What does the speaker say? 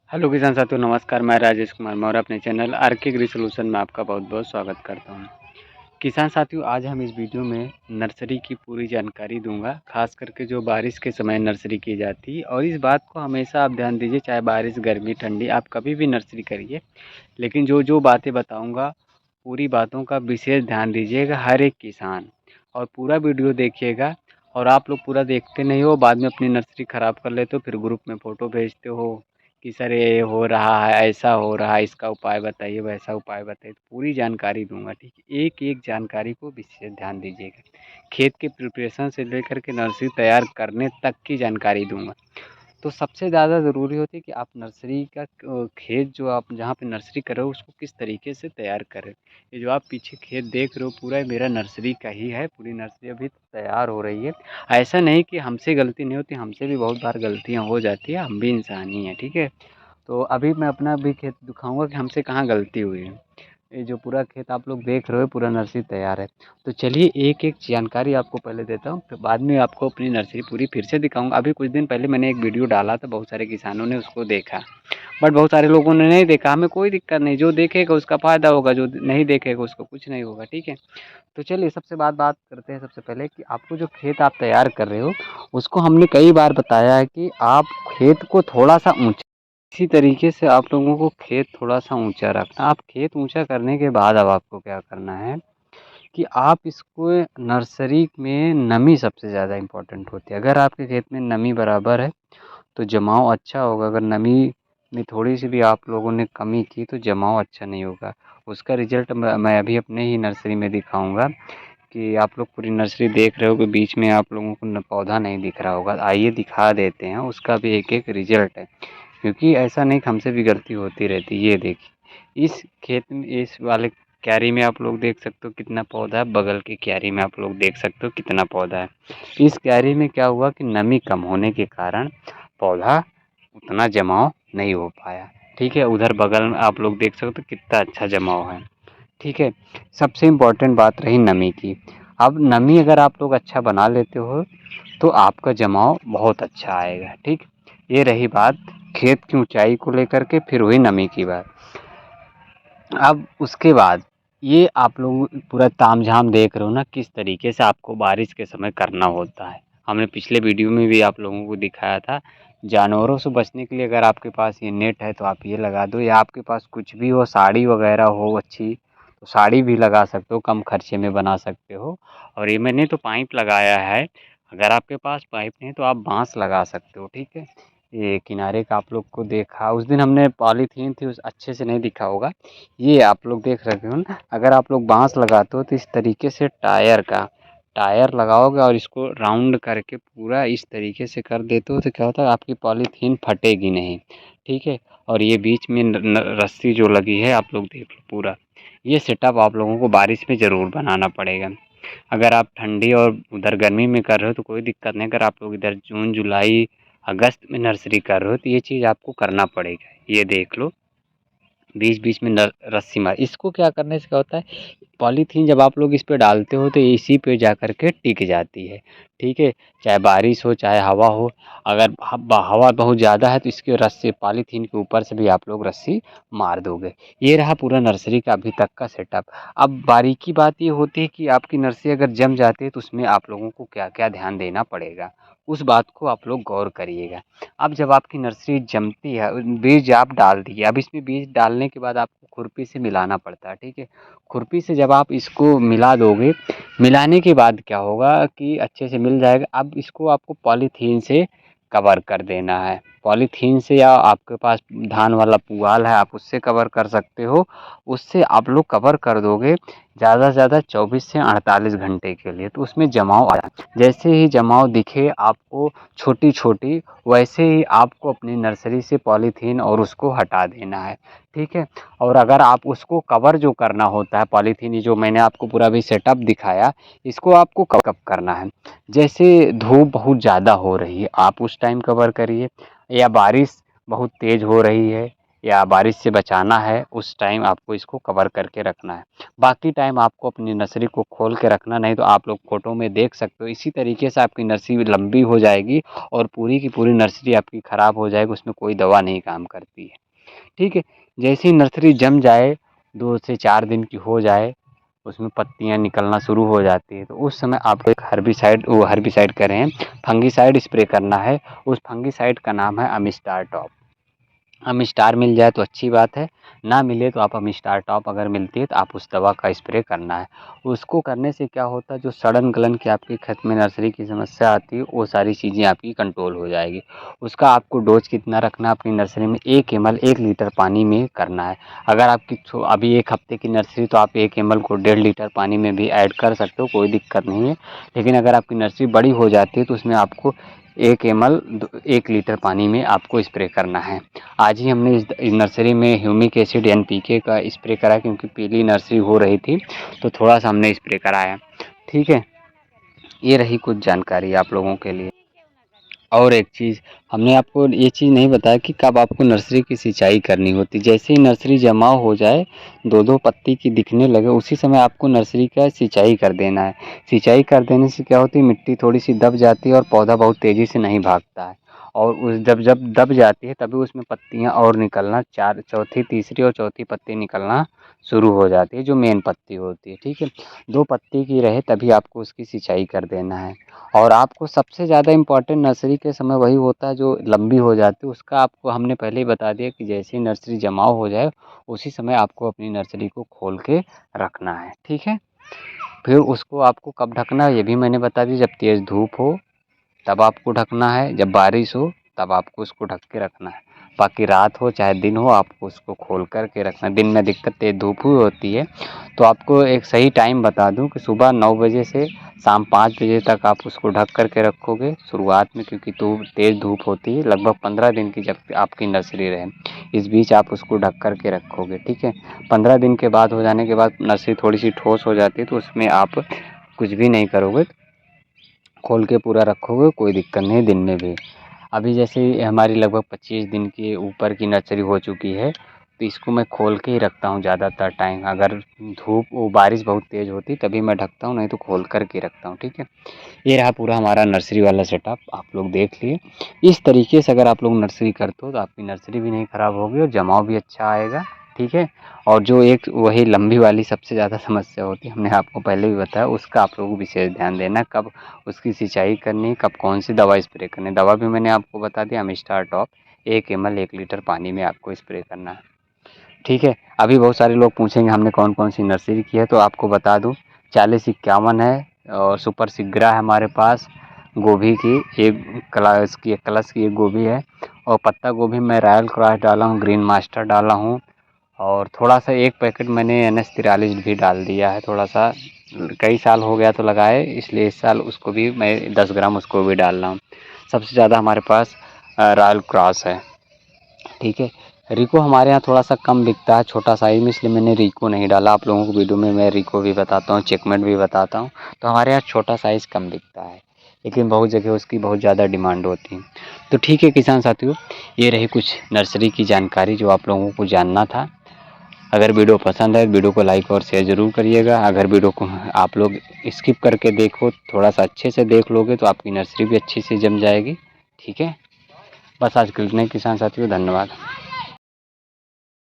Hello किसान साथियों, नमस्कार। मैं राजेश कुमार मौर्य अपने चैनल आरके एग्री सॉल्यूशन में आपका बहुत बहुत स्वागत करता हूं। किसान साथियों, आज हम इस वीडियो में नर्सरी की पूरी जानकारी दूंगा, खास करके जो बारिश के समय नर्सरी की जाती है। और इस बात को हमेशा आप ध्यान दीजिए, चाहे बारिश गर्मी ठंडी, आप कभी भी नर्सरी करिए, लेकिन जो जो बातें बताऊँगा पूरी बातों का विशेष ध्यान दीजिएगा हर एक किसान, और पूरा वीडियो देखिएगा। और आप लोग पूरा देखते नहीं हो, बाद में अपनी नर्सरी ख़राब कर लेते हो, फिर ग्रुप में फ़ोटो भेजते हो कि सर ये हो रहा है, ऐसा हो रहा है, इसका उपाय बताइए, वैसा उपाय बताइए। तो पूरी जानकारी दूंगा, ठीक है। एक एक जानकारी को विशेष ध्यान दीजिएगा। खेत के प्रिपरेशन से लेकर के नर्सरी तैयार करने तक की जानकारी दूंगा। तो सबसे ज़्यादा ज़रूरी होती है कि आप नर्सरी का खेत, जो आप जहाँ पे नर्सरी कर रहे हो, उसको किस तरीके से तैयार करें। ये जो आप पीछे खेत देख रहे हो पूरा मेरा नर्सरी का ही है। पूरी नर्सरी अभी तैयार हो रही है। ऐसा नहीं कि हमसे गलती नहीं होती, हमसे भी बहुत बार गलतियाँ हो जाती है, हम भी इंसान ही हैं, ठीक है। तो अभी मैं अपना भी खेत दिखाऊंगा कि हमसे कहाँ गलती हुई है। ये जो पूरा खेत आप लोग देख रहे हो, पूरा नर्सरी तैयार है। तो चलिए एक एक जानकारी आपको पहले देता हूँ, फिर बाद में आपको अपनी नर्सरी पूरी फिर से दिखाऊंगा। अभी कुछ दिन पहले मैंने एक वीडियो डाला था, बहुत सारे किसानों ने उसको देखा, बट बहुत सारे लोगों ने नहीं देखा। हमें कोई दिक्कत नहीं, जो देखेगा उसका फ़ायदा होगा, जो नहीं देखेगा उसको कुछ नहीं होगा, ठीक है। तो चलिए सबसे बात करते हैं सबसे पहले कि आपको जो खेत आप तैयार कर रहे हो, उसको हमने कई बार बताया है कि आप खेत को थोड़ा सा ऊंचा, इसी तरीके से आप लोगों को खेत थोड़ा सा ऊंचा रखना। आप खेत ऊंचा करने के बाद अब आपको क्या करना है कि आप इसको, नर्सरी में नमी सबसे ज़्यादा इम्पोर्टेंट होती है। अगर आपके खेत में नमी बराबर है तो जमाव अच्छा होगा। अगर नमी में थोड़ी सी भी आप लोगों ने कमी की तो जमाव अच्छा नहीं होगा। उसका रिजल्ट मैं अभी अपने ही नर्सरी में दिखाऊंगा। कि आप लोग पूरी नर्सरी देख रहे हो कि बीच में आप लोगों को पौधा नहीं दिख रहा होगा। आइए दिखा देते हैं, उसका भी एक एक रिजल्ट है। क्योंकि ऐसा नहीं कि हमसे भी गलती होती रहती। ये देखिए, इस खेत में, इस वाले क्यारी में आप लोग देख सकते हो कितना पौधा है। बगल की क्यारी में आप लोग देख सकते हो कितना पौधा है। इस क्यारी में क्या हुआ कि नमी कम होने के कारण पौधा उतना जमाव नहीं हो पाया, ठीक है। उधर बगल में आप लोग देख सकते हो कितना अच्छा जमाव है, ठीक है। सबसे इम्पोर्टेंट बात रही नमी की। अब नमी अगर आप लोग अच्छा बना लेते हो तो आपका जमाव बहुत अच्छा आएगा, ठीक। ये रही बात खेत की ऊंचाई को लेकर के, फिर हुई नमी की बात। अब उसके बाद ये आप लोग पूरा तामझाम देख रहे हो ना, किस तरीके से आपको बारिश के समय करना होता है। हमने पिछले वीडियो में भी आप लोगों को दिखाया था। जानवरों से बचने के लिए अगर आपके पास ये नेट है तो आप ये लगा दो, या आपके पास कुछ भी हो, साड़ी वगैरह हो अच्छी, तो साड़ी भी लगा सकते हो, कम खर्चे में बना सकते हो। और ये मैंने तो पाइप लगाया है। अगर आपके पास पाइप नहीं है तो आप बांस लगा सकते हो, ठीक है। ये किनारे का आप लोग को देखा उस दिन हमने, पॉलीथीन थी, उस अच्छे से नहीं दिखा होगा। ये आप लोग देख रहे हो ना, अगर आप लोग बांस लगाते हो तो इस तरीके से टायर लगाओगे और इसको राउंड करके पूरा इस तरीके से कर देते हो, तो क्या होता है आपकी पॉलीथीन फटेगी नहीं, ठीक है। और ये बीच में रस्सी जो लगी है आप लोग देख लो पूरा। ये सेटअप आप लोगों को बारिश में ज़रूर बनाना पड़ेगा। अगर आप ठंडी और उधर गर्मी में कर रहे हो तो कोई दिक्कत नहीं। अगर आप लोग इधर जून जुलाई अगस्त में नर्सरी कर रहे हो तो ये चीज़ आपको करना पड़ेगा। ये देख लो बीच बीच में रस्सी मार। इसको क्या करने से क्या होता है, पॉलीथीन जब आप लोग इस पे डालते हो तो इसी पे जा कर के टिक जाती है, ठीक है। चाहे बारिश हो चाहे हवा हो, अगर हवा बहुत ज़्यादा है तो इसके रस्सी पॉलीथीन के ऊपर से भी आप लोग रस्सी मार दोगे। ये रहा पूरा नर्सरी का अभी तक का सेटअप। अब बारीकी बात ये होती है कि आपकी नर्सरी अगर जम जाती है तो उसमें आप लोगों को क्या क्या ध्यान देना पड़ेगा, उस बात को आप लोग गौर करिएगा। अब जब आपकी नर्सरी जमती है, बीज आप डाल दिए, अब इसमें बीज डालने के बाद आपको खुरपी से मिलाना पड़ता है, ठीक है। खुरपी से जब आप इसको मिला दोगे, मिलाने के बाद क्या होगा कि अच्छे से मिल जाएगा। अब इसको आपको पॉलीथीन से कवर कर देना है। पॉलीथीन से, या आपके पास धान वाला पुआल है आप उससे कवर कर सकते हो। उससे आप लोग कवर कर दोगे ज़्यादा से ज़्यादा 24 से 48 घंटे के लिए, तो उसमें जमाव आ जाए। जैसे ही जमाव दिखे आपको छोटी छोटी, वैसे ही आपको अपनी नर्सरी से पॉलीथीन और उसको हटा देना है, ठीक है। और अगर आप उसको कवर जो करना होता है, पॉलीथीन जो मैंने आपको पूरा भी सेटअप दिखाया, इसको आपको कब करना है। जैसे धूप बहुत ज़्यादा हो रही है आप उस टाइम कवर करिए, या बारिश बहुत तेज़ हो रही है, या बारिश से बचाना है, उस टाइम आपको इसको कवर करके रखना है। बाकी टाइम आपको अपनी नर्सरी को खोल के रखना, नहीं तो आप लोग फ़ोटो में देख सकते हो इसी तरीके से आपकी नर्सरी लंबी हो जाएगी और पूरी की पूरी नर्सरी आपकी ख़राब हो जाएगी, उसमें कोई दवा नहीं काम करती है। ठीक है, जैसे ही नर्सरी जम जाए, 2 से 4 दिन की हो जाए, उसमें पत्तियाँ निकलना शुरू हो जाती है, तो उस समय आपको एक हर्बिसाइड कह रहे हैं, फंगिसाइड स्प्रे करना है। उस फंगिसाइड का नाम है अमिस्टार टॉप। अमिस्टार मिल जाए तो अच्छी बात है, ना मिले तो आप अमिस्टार टॉप अगर मिलती है तो आप उस दवा का स्प्रे करना है। उसको करने से क्या होता है, जो सड़न गलन की आपके खेत में नर्सरी की समस्या आती है, वो सारी चीज़ें आपकी कंट्रोल हो जाएगी। उसका आपको डोज कितना रखना है अपनी नर्सरी में, 1 ml 1 लीटर पानी में करना है। अगर आपकी अभी 1 हफ्ते की नर्सरी, तो आप 1 ml को 1.5 लीटर पानी में भी ऐड कर सकते हो, कोई दिक्कत नहीं है। लेकिन अगर आपकी नर्सरी बड़ी हो जाती है तो उसमें आपको 1 ml 1 लीटर पानी में आपको स्प्रे करना है। आज ही हमने इस नर्सरी में ह्यूमिक एसिड NPK का स्प्रे करा, क्योंकि पीली नर्सरी हो रही थी, तो थोड़ा सा हमने स्प्रे कराया। ठीक है, ये रही कुछ जानकारी आप लोगों के लिए। और एक चीज़, हमने आपको ये चीज़ नहीं बताया कि कब आपको नर्सरी की सिंचाई करनी होती। जैसे ही नर्सरी जमाव हो जाए, 2-2 पत्ती की दिखने लगे, उसी समय आपको नर्सरी का सिंचाई कर देना है। सिंचाई कर देने से क्या होती है, मिट्टी थोड़ी-सी दब जाती है और पौधा बहुत तेज़ी से नहीं भागता है। और उस जब जब दब जाती है तभी उसमें पत्तियाँ और निकलना, तीसरी और चौथी पत्ती निकलना शुरू हो जाती है, जो मेन पत्ती होती है। ठीक है, 2 पत्ती की रहे तभी आपको उसकी सिंचाई कर देना है। और आपको सबसे ज़्यादा इम्पोर्टेंट नर्सरी के समय वही होता है जो लंबी हो जाती है, उसका आपको हमने पहले ही बता दिया कि जैसे ही नर्सरी जमाव हो जाए, उसी समय आपको अपनी नर्सरी को खोल के रखना है। ठीक है, फिर उसको आपको कब ढकना है ये भी मैंने बता दिया, जब तेज़ धूप हो तब आपको ढकना है, जब बारिश हो तब आपको उसको ढक के रखना है। बाकी रात हो चाहे दिन हो, आपको उसको खोल कर के रखना है। दिन में अधिकतर तेज़ धूप ही होती है, तो आपको एक सही टाइम बता दूं कि सुबह 9 बजे से शाम 5 बजे तक आप उसको ढक कर के रखोगे शुरुआत में, क्योंकि तेज़ धूप होती है। लगभग 15 दिन की जब आपकी नर्सरी रहे, इस बीच आप उसको ढक कर के रखोगे। ठीक है, 15 दिन के बाद हो जाने के बाद नर्सरी थोड़ी सी ठोस हो जाती है, तो उसमें आप कुछ भी नहीं करोगे, खोल के पूरा रखोगे, कोई दिक्कत नहीं दिन में भी। अभी जैसे हमारी लगभग 25 दिन के ऊपर की नर्सरी हो चुकी है, तो इसको मैं खोल के ही रखता हूँ ज़्यादातर टाइम। अगर बारिश बहुत तेज़ होती तभी मैं ढकता हूँ, नहीं तो खोल कर के रखता हूँ। ठीक है, ये रहा पूरा हमारा नर्सरी वाला सेटअप, आप लोग देख लिए। इस तरीके से अगर आप लोग नर्सरी करते हो तो आपकी नर्सरी भी नहीं ख़राब होगी और जमाव भी अच्छा आएगा। ठीक है, और जो एक वही लंबी वाली सबसे ज़्यादा समस्या होती है, हमने आपको पहले भी बताया, उसका आप लोग विशेष ध्यान देना, कब उसकी सिंचाई करनी, कब कौन सी दवा स्प्रे करनी। दवा भी मैंने आपको बता दिया, अमिस्टार टॉप 1 ml 1 लीटर पानी में आपको स्प्रे करना है। ठीक है, अभी बहुत सारे लोग पूछेंगे हमने कौन कौन सी नर्सरी की है, तो आपको बता दूँ 4051 है, और सुपर सिग्रा है हमारे पास, गोभी की एक कलश की एक गोभी है, और पत्ता गोभी में रॉयल क्रॉस डाला हूँ, ग्रीन मास्टर डाला हूँ, और थोड़ा सा एक पैकेट मैंने NS43 भी डाल दिया है। थोड़ा सा कई साल हो गया तो लगाए, इसलिए इस साल उसको भी मैं 10 ग्राम उसको भी डाल रहा हूँ। सबसे ज़्यादा हमारे पास रॉयल क्रॉस है। ठीक है, रिको हमारे यहाँ थोड़ा सा कम बिकता है छोटा साइज में, इसलिए मैंने रिको नहीं डाला। आप लोगों को वीडियो में मैं रिको भी बताता हूँ, चेकमेट भी बताता हूँ। तो हमारे यहाँ छोटा साइज़ कम बिकता है, लेकिन बहुत जगह उसकी बहुत ज़्यादा डिमांड होती है। तो ठीक है किसान साथियों, ये रही कुछ नर्सरी की जानकारी जो आप लोगों को जानना था। अगर वीडियो पसंद है, वीडियो को लाइक और शेयर ज़रूर करिएगा। अगर वीडियो को आप लोग स्किप करके देखो, थोड़ा सा अच्छे से देख लोगे, तो आपकी नर्सरी भी अच्छी से जम जाएगी। ठीक है, बस आज के लिए इतना ही किसान साथियों, धन्यवाद।